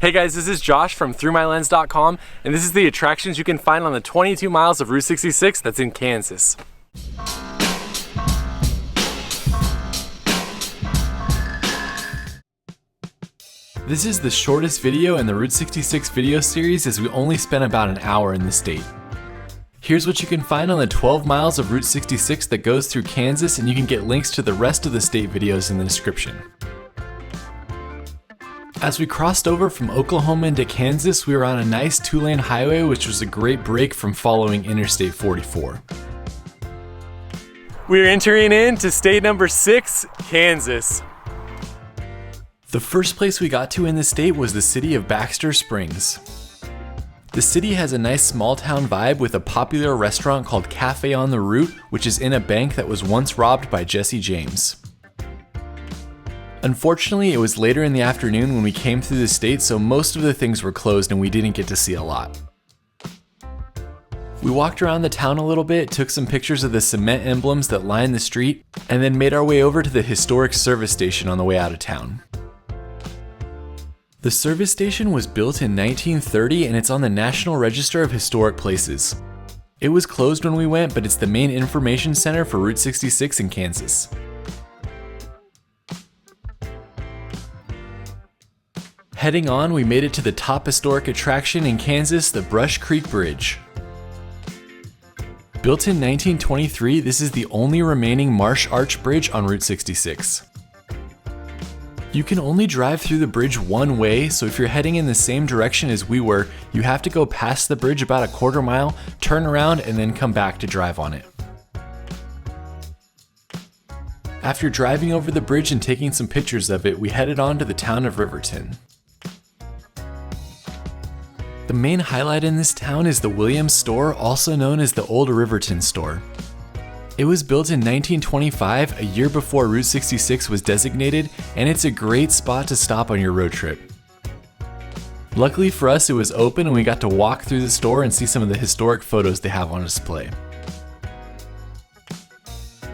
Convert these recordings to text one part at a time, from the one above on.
Hey guys, this is Josh from ThroughMyLens.com, and this is the attractions you can find on the 22 miles of Route 66 that's in Kansas. This is the shortest video in the Route 66 video series, as we only spent about an hour in the state. Here's what you can find on the 12 miles of Route 66 that goes through Kansas, and you can get links to the rest of the state videos in the description. As we crossed over from Oklahoma into Kansas, we were on a nice 2-lane highway, which was a great break from following Interstate 44. We're entering into state number 6, Kansas. The first place we got to in the state was the city of Baxter Springs. The city has a nice small town vibe with a popular restaurant called Cafe on the Route, which is in a bank that was once robbed by Jesse James. Unfortunately, it was later in the afternoon when we came through the state, so most of the things were closed and we didn't get to see a lot. We walked around the town a little bit, took some pictures of the cement emblems that line the street, and then made our way over to the historic service station on the way out of town. The service station was built in 1930 and it's on the National Register of Historic Places. It was closed when we went, but it's the main information center for Route 66 in Kansas. Heading on, we made it to the top historic attraction in Kansas, the Brush Creek Bridge. Built in 1923, this is the only remaining marsh arch bridge on Route 66. You can only drive through the bridge one way, so if you're heading in the same direction as we were, you have to go past the bridge about a quarter mile, turn around, and then come back to drive on it. After driving over the bridge and taking some pictures of it, we headed on to the town of Riverton. The main highlight in this town is the Williams Store, also known as the Old Riverton Store. It was built in 1925, a year before Route 66 was designated, and it's a great spot to stop on your road trip. Luckily for us, it was open and we got to walk through the store and see some of the historic photos they have on display.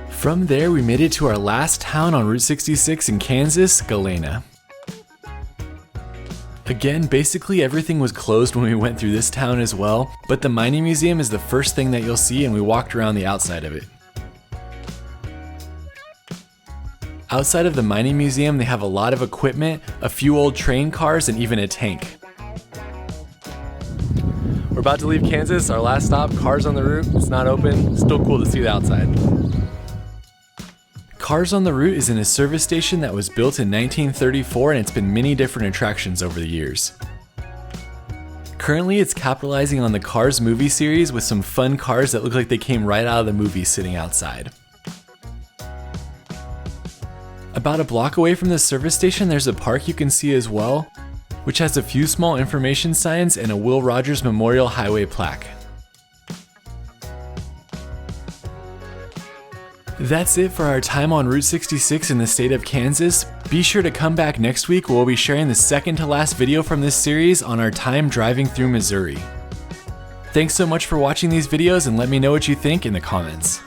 From there, we made it to our last town on Route 66 in Kansas, Galena. Again, basically everything was closed when we went through this town as well, but the mining museum is the first thing that you'll see, and we walked around the outside of it. Outside of the mining museum, they have a lot of equipment, a few old train cars, and even a tank. We're about to leave Kansas, our last stop, Cars on the Route. It's not open, still cool to see the outside. Cars on the Route is in a service station that was built in 1934, and it's been many different attractions over the years. Currently, it's capitalizing on the Cars movie series with some fun cars that look like they came right out of the movie sitting outside. About a block away from the service station, there's a park you can see as well, which has a few small information signs and a Will Rogers Memorial Highway plaque. That's it for our time on Route 66 in the state of Kansas. Be sure to come back next week where we'll be sharing the second to last video from this series on our time driving through Missouri. Thanks so much for watching these videos, and let me know what you think in the comments.